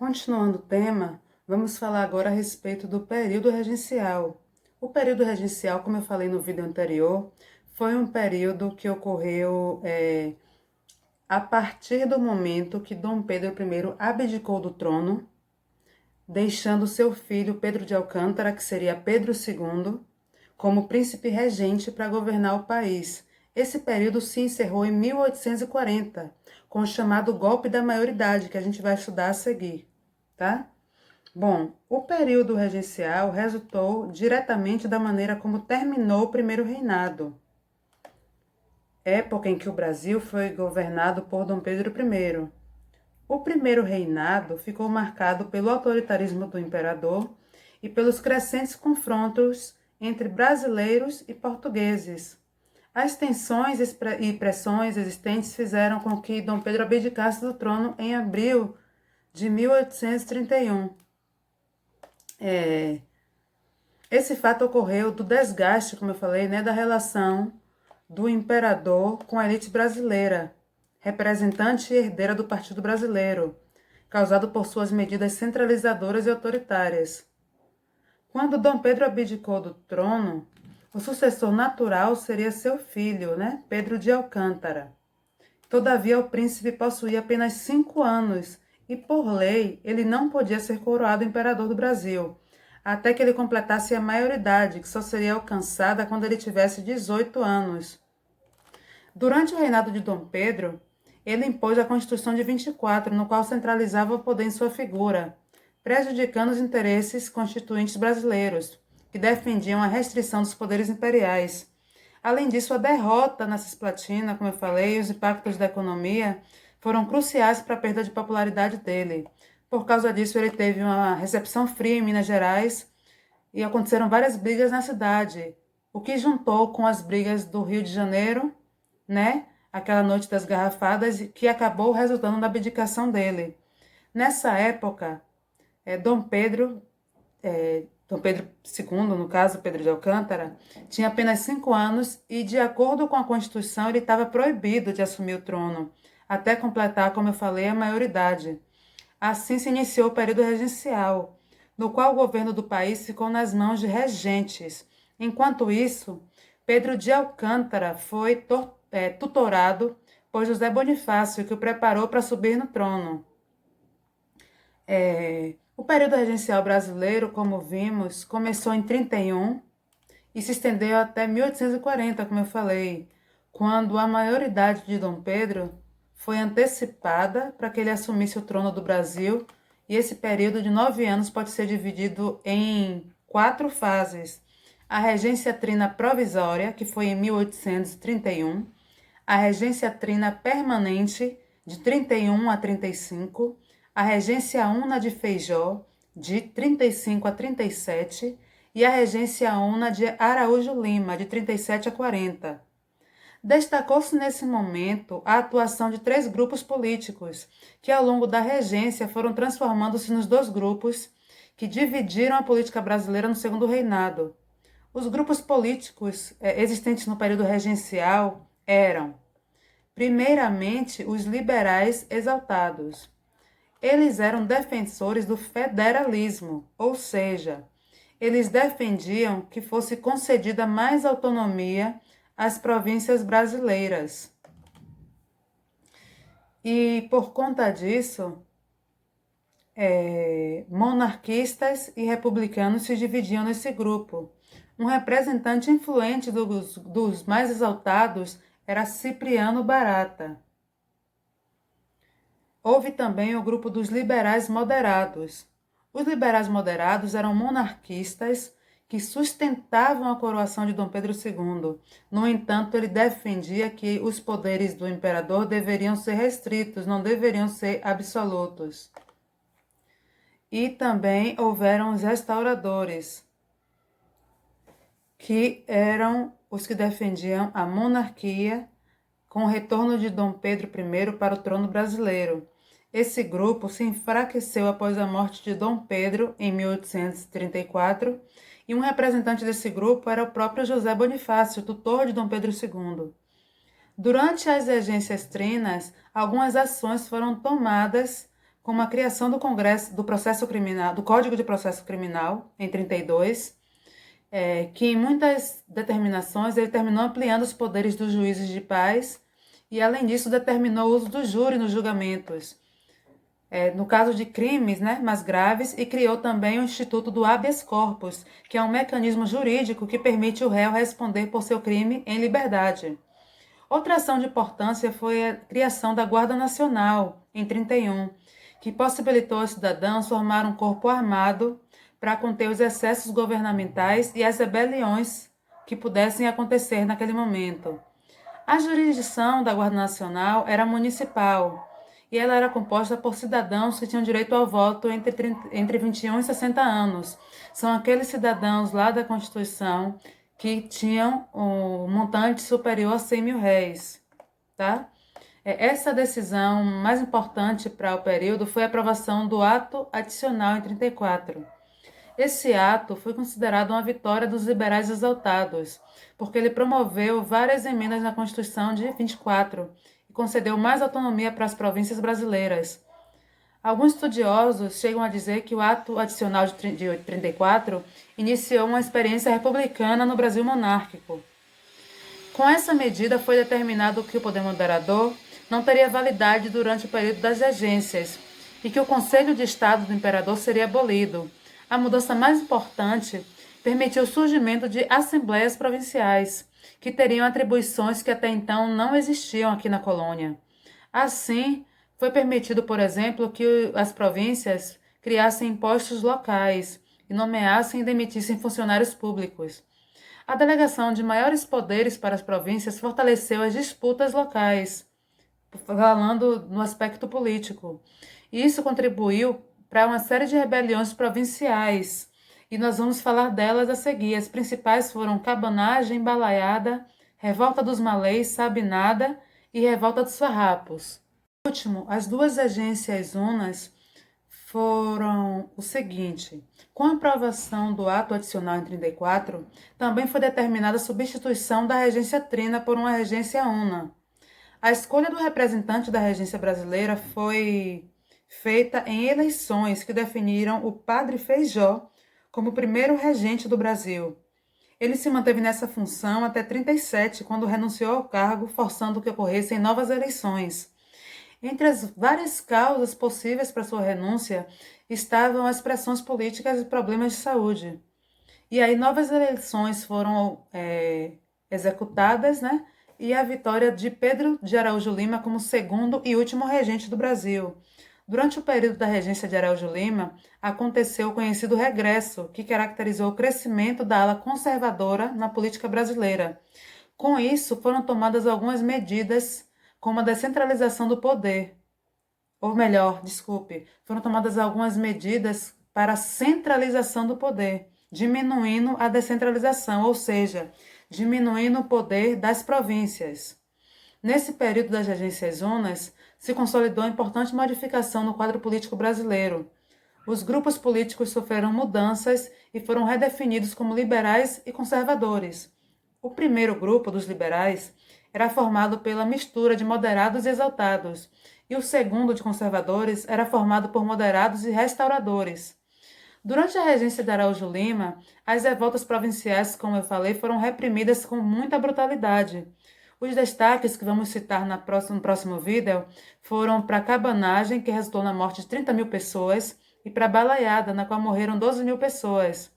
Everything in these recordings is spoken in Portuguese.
Continuando o tema, vamos falar agora a respeito do período regencial. O período regencial, como eu falei no vídeo anterior, foi um período que ocorreu a partir do momento que Dom Pedro I abdicou do trono, deixando seu filho Pedro de Alcântara, que seria Pedro II, como príncipe regente para governar o país. Esse período se encerrou em 1840, com o chamado golpe da maioridade, que a gente vai estudar a seguir, tá? Bom, o período regencial resultou diretamente da maneira como terminou o primeiro reinado, época em que o Brasil foi governado por Dom Pedro I. O primeiro reinado ficou marcado pelo autoritarismo do imperador e pelos crescentes confrontos entre brasileiros e portugueses. As tensões e pressões existentes fizeram com que Dom Pedro abdicasse do trono em abril de 1831. Esse fato ocorreu do desgaste, como eu falei, da relação do imperador com a elite brasileira, representante e herdeira do Partido Brasileiro, causado por suas medidas centralizadoras e autoritárias. Quando Dom Pedro abdicou do trono, o sucessor natural seria seu filho, Pedro de Alcântara. Todavia, o príncipe possuía apenas 5 anos e, por lei, ele não podia ser coroado imperador do Brasil, até que ele completasse a maioridade, que só seria alcançada quando ele tivesse 18 anos. Durante o reinado de Dom Pedro, ele impôs a Constituição de 24, no qual centralizava o poder em sua figura, prejudicando os interesses constituintes brasileiros, que defendiam a restrição dos poderes imperiais. Além disso, a derrota na Cisplatina, como eu falei, e os impactos da economia foram cruciais para a perda de popularidade dele. Por causa disso, ele teve uma recepção fria em Minas Gerais e aconteceram várias brigas na cidade, o que juntou com as brigas do Rio de Janeiro, aquela noite das garrafadas, que acabou resultando na abdicação dele. Nessa época, Dom Pedro II, no caso, Pedro de Alcântara, tinha apenas 5 anos e, de acordo com a Constituição, ele estava proibido de assumir o trono, até completar, como eu falei, a maioridade. Assim se iniciou o período regencial, no qual o governo do país ficou nas mãos de regentes. Enquanto isso, Pedro de Alcântara foi tutorado por José Bonifácio, que o preparou para subir no trono. O período regencial brasileiro, como vimos, começou em 31 e se estendeu até 1840, como eu falei, quando a maioridade de Dom Pedro foi antecipada para que ele assumisse o trono do Brasil, e esse período de 9 anos pode ser dividido em 4 fases. A regência trina provisória, que foi em 1831, a regência trina permanente, de 31 a 35, a regência una de Feijó, de 35 a 37, e a regência una de Araújo Lima, de 37 a 40. Destacou-se nesse momento a atuação de 3 grupos políticos, que ao longo da regência foram transformando-se nos 2 grupos que dividiram a política brasileira no segundo reinado. Os grupos políticos existentes no período regencial eram, primeiramente, os liberais exaltados. Eles eram defensores do federalismo, ou seja, eles defendiam que fosse concedida mais autonomia às províncias brasileiras. E, por conta disso, monarquistas e republicanos se dividiam nesse grupo. Um representante influente dos mais exaltados era Cipriano Barata. Houve também o grupo dos liberais moderados. Os liberais moderados eram monarquistas que sustentavam a coroação de Dom Pedro II. No entanto, ele defendia que os poderes do imperador deveriam ser restritos, não deveriam ser absolutos. E também houveram os restauradores, que eram os que defendiam a monarquia com o retorno de Dom Pedro I para o trono brasileiro. Esse grupo se enfraqueceu após a morte de Dom Pedro, em 1834, e um representante desse grupo era o próprio José Bonifácio, tutor de Dom Pedro II. Durante as regências trinas, algumas ações foram tomadas como a criação do Congresso do Processo Criminal, do Código de Processo Criminal, em 32, que em muitas determinações ele terminou ampliando os poderes dos juízes de paz e, além disso, determinou o uso do júri nos julgamentos, no caso de crimes, né, mais graves, e criou também o Instituto do habeas corpus, que é um mecanismo jurídico que permite o réu responder por seu crime em liberdade. Outra ação de importância foi a criação da Guarda Nacional, em 31, que possibilitou aos cidadãos formar um corpo armado para conter os excessos governamentais e as rebeliões que pudessem acontecer naquele momento. A jurisdição da Guarda Nacional era municipal e ela era composta por cidadãos que tinham direito ao voto entre 21 e 60 anos. São aqueles cidadãos lá da Constituição que tinham um montante superior a 100 mil réis, tá? Essa decisão mais importante para o período foi a aprovação do Ato Adicional em 34. Esse ato foi considerado uma vitória dos liberais exaltados, porque ele promoveu várias emendas na Constituição de 24 e concedeu mais autonomia para as províncias brasileiras. Alguns estudiosos chegam a dizer que o Ato Adicional de 34 iniciou uma experiência republicana no Brasil monárquico. Com essa medida foi determinado que o poder moderador não teria validade durante o período das regências e que o Conselho de Estado do Imperador seria abolido. A mudança mais importante permitiu o surgimento de assembleias provinciais, que teriam atribuições que até então não existiam aqui na colônia. Assim, foi permitido, por exemplo, que as províncias criassem impostos locais e nomeassem e demitissem funcionários públicos. A delegação de maiores poderes para as províncias fortaleceu as disputas locais, falando no aspecto político. E isso contribuiu para uma série de rebeliões provinciais, e nós vamos falar delas a seguir. As principais foram Cabanagem, Balaiada, Revolta dos Malês, Sabinada e Revolta dos Farrapos. Por último, as duas regências unas foram o seguinte: com a aprovação do Ato Adicional em 34, também foi determinada a substituição da regência trina por uma regência una. A escolha do representante da regência brasileira foi feita em eleições que definiram o Padre Feijó como primeiro regente do Brasil. Ele se manteve nessa função até 37, quando renunciou ao cargo, forçando que ocorressem novas eleições. Entre as várias causas possíveis para sua renúncia estavam as pressões políticas e problemas de saúde. E aí novas eleições foram executadas, né? E a vitória de Pedro de Araújo Lima como segundo e último regente do Brasil. Durante o período da regência de Araújo Lima, aconteceu o conhecido regresso, que caracterizou o crescimento da ala conservadora na política brasileira. Com isso, foram tomadas algumas medidas, como a descentralização do poder. Ou melhor, foram tomadas algumas medidas para a centralização do poder, diminuindo a descentralização, ou seja, diminuindo o poder das províncias. Nesse período das regências unas, se consolidou importante modificação no quadro político brasileiro. Os grupos políticos sofreram mudanças e foram redefinidos como liberais e conservadores. O primeiro grupo, dos liberais, era formado pela mistura de moderados e exaltados, e o segundo, de conservadores, era formado por moderados e restauradores. Durante a regência de Araújo Lima, as revoltas provinciais, como eu falei, foram reprimidas com muita brutalidade. Os destaques que vamos citar no próximo vídeo foram para a Cabanagem, que resultou na morte de 30 mil pessoas, e para a Balaiada, na qual morreram 12 mil pessoas.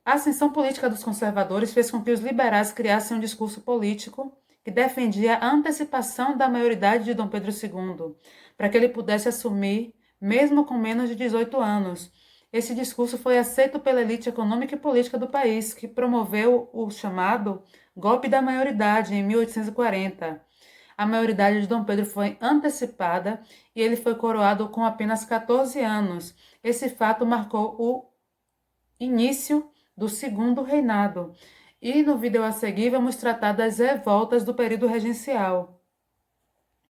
A ascensão política dos conservadores fez com que os liberais criassem um discurso político que defendia a antecipação da maioridade de Dom Pedro II, para que ele pudesse assumir, mesmo com menos de 18 anos. Esse discurso foi aceito pela elite econômica e política do país, que promoveu o chamado golpe da maioridade em 1840. A maioridade de Dom Pedro foi antecipada e ele foi coroado com apenas 14 anos. Esse fato marcou o início do segundo reinado. E no vídeo a seguir vamos tratar das revoltas do período regencial.